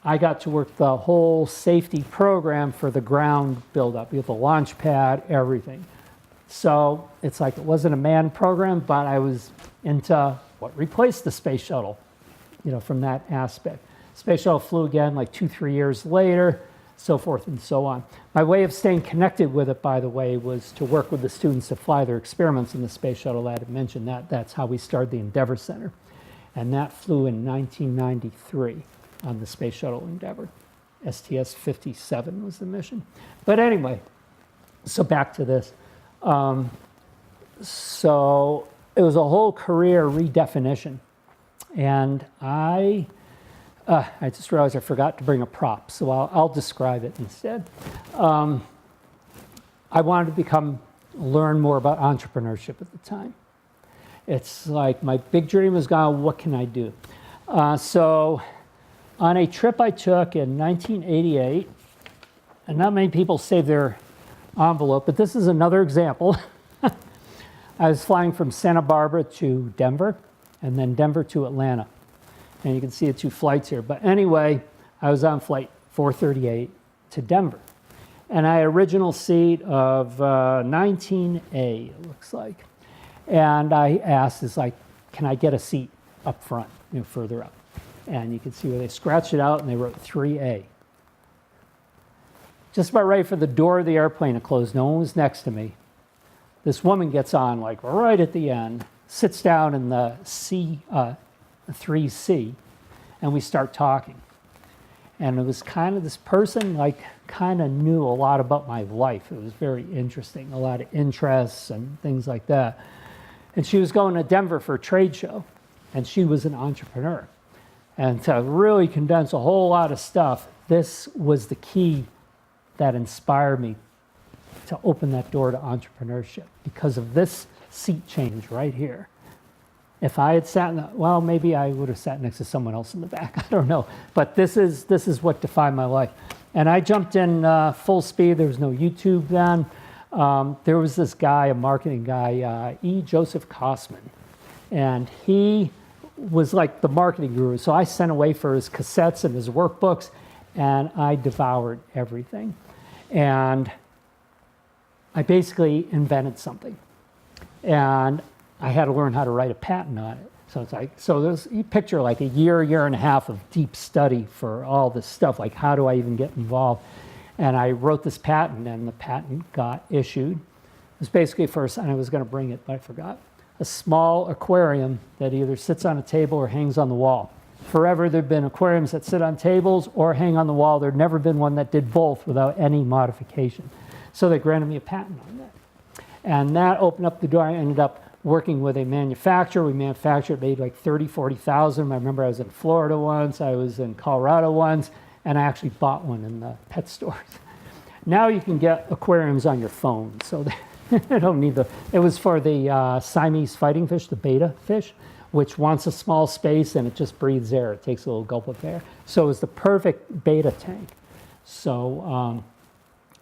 I got to work the whole safety program for the ground buildup, with the launch pad, everything. So it's like it wasn't a manned program, but I was into what replaced the space shuttle, you know, from that aspect. Space shuttle flew again like 2-3 years later, so forth and so on. My way of staying connected with it, by the way, was to work with the students to fly their experiments in the space shuttle. I had mentioned that. That's how we started the Endeavour Center. And that flew in 1993 on the Space Shuttle Endeavour. STS-57 was the mission. But anyway, so back to this. So it was a whole career redefinition. And I just realized I forgot to bring a prop, so I'll describe it instead. I wanted to learn more about entrepreneurship at the time. It's like my big dream was gone, what can I do? So on a trip I took in 1988, and not many people save their envelope, but this is another example. I was flying from Santa Barbara to Denver, and then Denver to Atlanta. And you can see the 2 flights here. But anyway, I was on flight 438 to Denver. And I had original seat of 19A, it looks like. And I asked, can I get a seat up front, further up? And you can see where they scratched it out and they wrote 3A. Just about ready for the door of the airplane to close. No one was next to me. This woman gets on right at the end, sits down in the 3C, and we start talking. And it was kind of this person kind of knew a lot about my life. It was very interesting, a lot of interests and things like that. And she was going to Denver for a trade show, and she was an entrepreneur. And to really condense a whole lot of stuff, this was the key that inspired me to open that door to entrepreneurship, because of this seat change right here. If I had sat maybe I would have sat next to someone else in the back. I don't know. But this is what defined my life. And I jumped in full speed. There was no YouTube then. There was this guy, a marketing guy, E. Joseph Kosman. And he was like the marketing guru. So I sent away for his cassettes and his workbooks, and I devoured everything. And I basically invented something. And I had to learn how to write a patent on it. So you picture a year and a half of deep study for all this stuff, how do I even get involved? And I wrote this patent, and the patent got issued. It was basically and I was going to bring it, but I forgot, a small aquarium that either sits on a table or hangs on the wall. Forever there'd been aquariums that sit on tables or hang on the wall. There'd never been one that did both without any modification. So they granted me a patent on that. And that opened up the door. I ended up working with a manufacturer. We manufactured, made $30,000-$40,000. I remember I was in Florida once, I was in Colorado once, and I actually bought one in the pet stores. Now you can get aquariums on your phone, so they don't need it was for the Siamese fighting fish, the betta fish, which wants a small space and it just breathes air. It takes a little gulp of air. So it was the perfect betta tank. So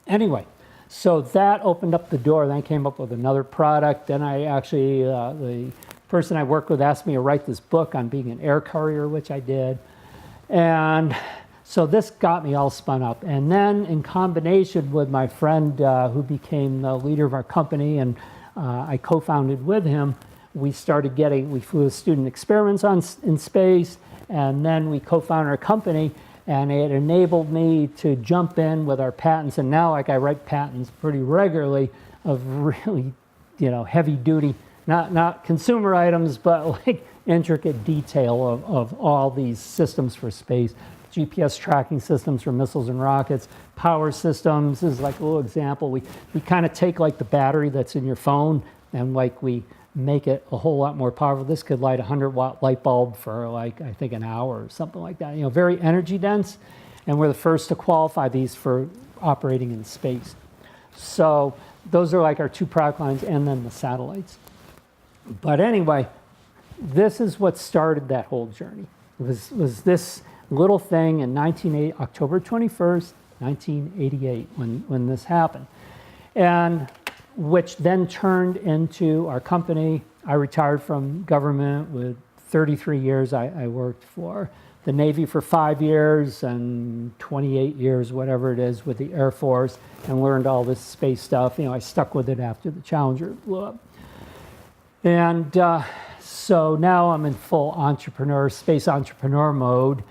anyway, so that opened up the door. Then I came up with another product. Then I actually, the person I worked with asked me to write this book on being an air courier, which I did. And so this got me all spun up. And then in combination with my friend who became the leader of our company, and I co-founded with him, we flew student experiments in space, and then we co-founded our company. And it enabled me to jump in with our patents. And now, I write patents pretty regularly of really, heavy duty, not consumer items, but intricate detail of all these systems for space. GPS tracking systems for missiles and rockets, power systems. This is a little example. We kind of take the battery that's in your phone and we make it a whole lot more powerful. This could light a 100-watt light bulb for I think an hour or something like that. Very energy dense, and we're the first to qualify these for operating in space. So those are our 2 product lines, and then the satellites. But anyway, this is what started that whole journey. It was this little thing in October 21st, 1988, when this happened. And which then turned into our company. I retired from government with 33 years. I worked for the Navy for 5 years and 28 years, whatever it is, with the Air Force, and learned all this space stuff. I stuck with it after the Challenger blew up. And so now I'm in full space entrepreneur mode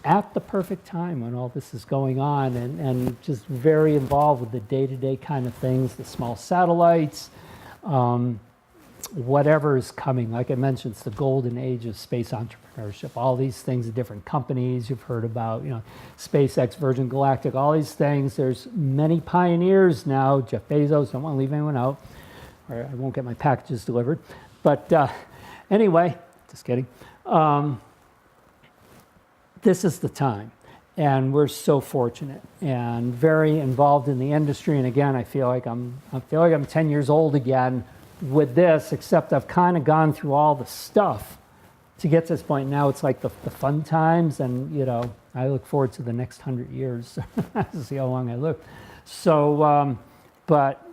at the perfect time when all this is going on, and just very involved with the day-to-day kind of things, the small satellites, whatever is coming. Like I mentioned, it's the golden age of space entrepreneurship. All these things, the different companies you've heard about, SpaceX, Virgin Galactic, all these things. There's many pioneers now. Jeff Bezos, don't want to leave anyone out, or I won't get my packages delivered. But anyway, just kidding. This is the time, and we're so fortunate and very involved in the industry. And again, I feel like I'm 10 years old again with this, except I've kind of gone through all the stuff to get to this point. Now it's the fun times, and I look forward to the next 100 years to see how long I live. So, but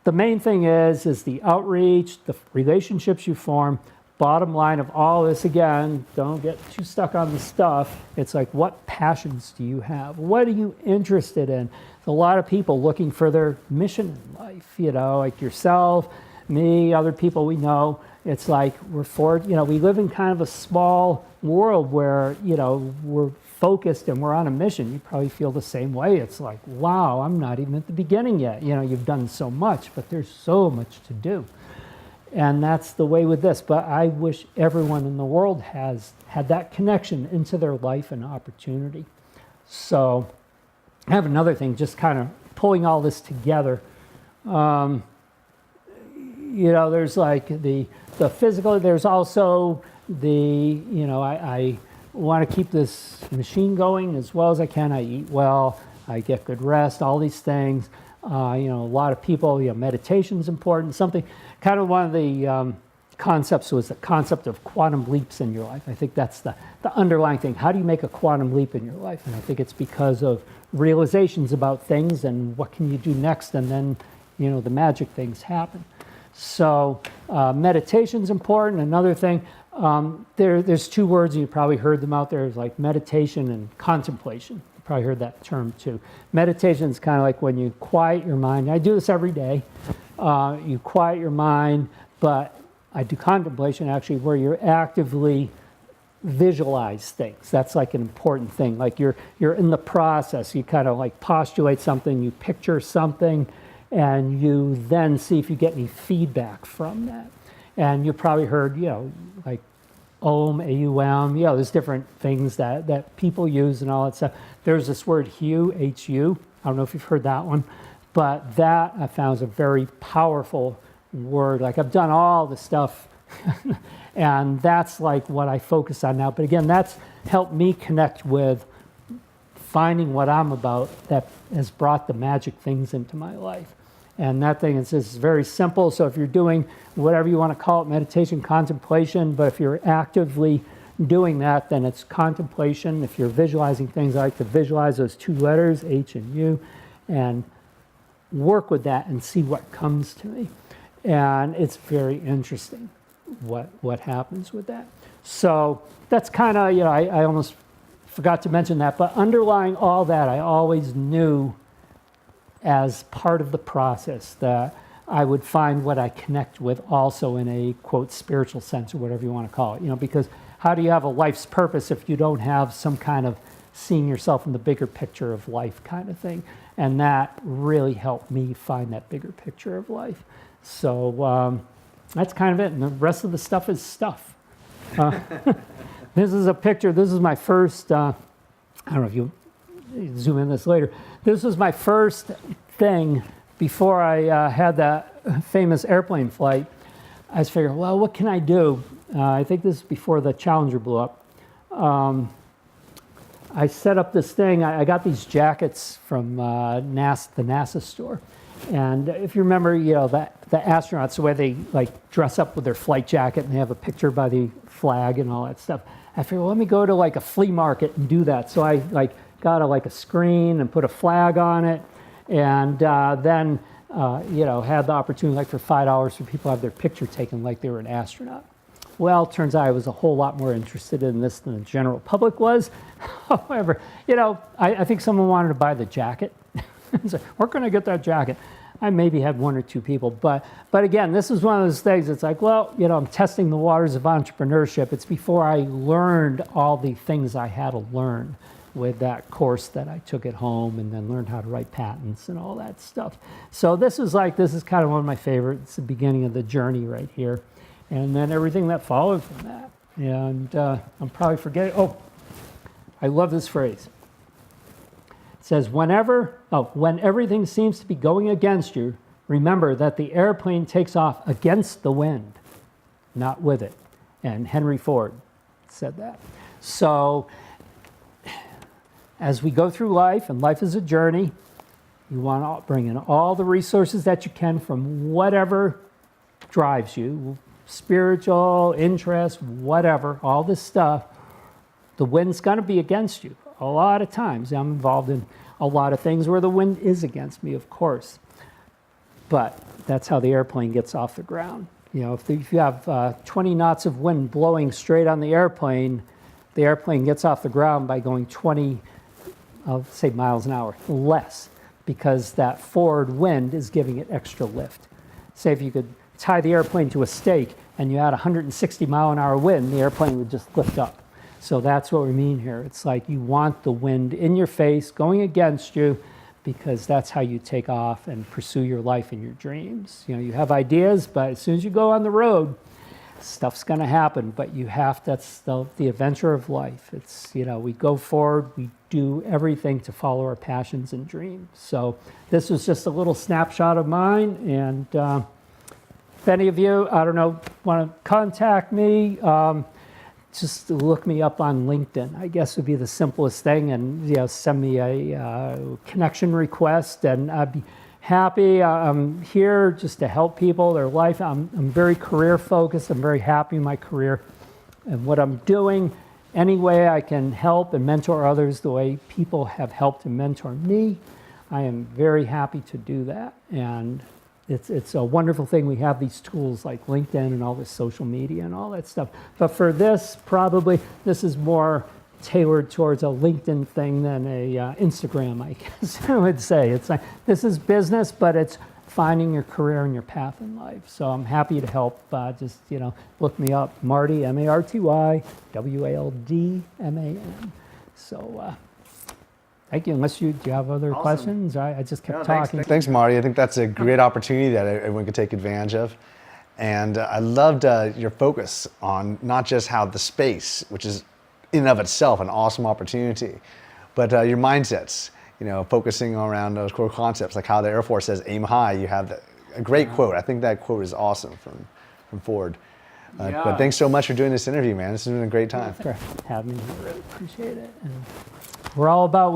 the main thing is the outreach, the relationships you form, bottom line of all this, again, don't get too stuck on the stuff. It's like, what passions do you have? What are you interested in? There's a lot of people looking for their mission in life, like yourself, me, other people we know. It's like we live in kind of a small world where, we're focused and we're on a mission. You probably feel the same way. It's like, wow, I'm not even at the beginning yet. You've done so much, but there's so much to do. And that's the way with this. But I wish everyone in the world has had that connection into their life and opportunity. So I have another thing, just kind of pulling all this together. There's like the physical, there's also the, I want to keep this machine going as well as I can. I eat well, I get good rest, all these things. A lot of people, meditation's important. Something, kind of one of the concepts was the concept of quantum leaps in your life. I think that's the underlying thing. How do you make a quantum leap in your life? And I think it's because of realizations about things and what can you do next, and then, the magic things happen. So meditation's important. Another thing, there's two words, and you probably heard them out there, is like meditation and contemplation. You probably heard that term too. Meditation is kind of like when you quiet your mind. I do this every day. You quiet your mind, but I do contemplation actually where you're actively visualize things. That's like an important thing. Like you're in the process. You kind of like postulate something, you picture something, and you then see if you get any feedback from that. And you probably heard, like Om, A-U-M, there's different things that people use and all that stuff. There's this word HU, H-U. I don't know if you've heard that one, but that I found is a very powerful word. Like I've done all the stuff and that's like what I focus on now. But again, that's helped me connect with finding what I'm about that has brought the magic things into my life. And that thing is very simple. So if you're doing whatever you want to call it, meditation, contemplation, but if you're actively doing that, then it's contemplation. If you're visualizing things, I like to visualize those two letters, H and U, and work with that and see what comes to me. And it's very interesting what happens with that. So that's kind of, I almost forgot to mention that, but underlying all that, I always knew as part of the process that I would find what I connect with also in a, quote, spiritual sense or whatever you want to call it. Because how do you have a life's purpose if you don't have some kind of seeing yourself in the bigger picture of life kind of thing? And that really helped me find that bigger picture of life. So that's kind of it. And the rest of the stuff is stuff. This is a picture. This is my first, I don't know if you zoom in this later. This was my first thing before I had that famous airplane flight. I was figuring, well, what can I do? I think this is before the Challenger blew up. I set up this thing. I got these jackets from the NASA store. And if you remember, the astronauts, the way they like dress up with their flight jacket and they have a picture by the flag and all that stuff. I figured, well, let me go to like a flea market and do that. So I got a screen and put a flag on it, and then had the opportunity for $5 for people to have their picture taken like they were an astronaut. Well, turns out I was a whole lot more interested in this than the general public was. However, I think someone wanted to buy the jacket. So we're going to get that jacket. I maybe had one or two people, but again, this is one of those things. It's like, well, I'm testing the waters of entrepreneurship. It's before I learned all the things I had to learn with that course that I took at home, and then learned how to write patents and all that stuff. So this is kind of one of my favorites. It's the beginning of the journey right here, and then everything that followed from that. And I'm probably forgetting. Oh, I love this phrase. It says, when everything seems to be going against you, remember that the airplane takes off against the wind, not with it. And Henry Ford said that. So as we go through life, and life is a journey, you want to bring in all the resources that you can from whatever drives you, spiritual, interest, whatever, all this stuff. The wind's going to be against you. A lot of times, I'm involved in a lot of things where the wind is against me, of course. But that's how the airplane gets off the ground. You know, if you have 20 knots of wind blowing straight on the airplane gets off the ground by going 20, I'll say miles an hour, less, because that forward wind is giving it extra lift. Say if you could tie the airplane to a stake and you had 160 mile an hour wind, the airplane would just lift up. So that's what we mean here. It's like you want the wind in your face, going against you, because that's how you take off and pursue your life and your dreams. You know, you have ideas, but as soon as you go on the road, stuff's going to happen. But you have, that's the adventure of life. It's, you know, we go forward, we do everything to follow our passions and dreams. So this was just a little snapshot of mine. And if any of you, I don't know, want to contact me, just look me up on LinkedIn, I guess would be the simplest thing, and you know, send me a connection request, and I'd be happy. I'm here just to help people, their life. I'm very career focused. I'm very happy in my career and what I'm doing. Any way I can help and mentor others the way people have helped and mentored me, I am very happy to do that. And it's a wonderful thing we have these tools like LinkedIn and all this social media and all that stuff. But for this, probably this is more tailored towards a LinkedIn thing than a Instagram, I guess I would say. It's like, this is business, but it's finding your career and your path in life. So I'm happy to help. Just, you know, look me up, Marty, Marty, Waldman. So thank you. Unless do you have other questions? I just kept talking. Thanks, Marty. I think that's a great opportunity that everyone could take advantage of. And I loved your focus on not just how the space, which is in and of itself an awesome opportunity, but your mindsets, you know, focusing around those core concepts, like how the Air Force says, aim high. You have a great quote. I think that quote is awesome from Ford. But thanks so much for doing this interview, man. This has been a great time. Thanks for having me. I really appreciate it. And we're all about,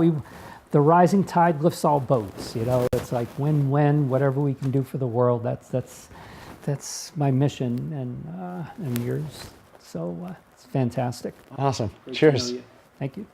the rising tide lifts all boats. You know, it's like win-win, whatever we can do for the world. That's my mission and yours. So it's fantastic. Awesome. Cheers. Thank you.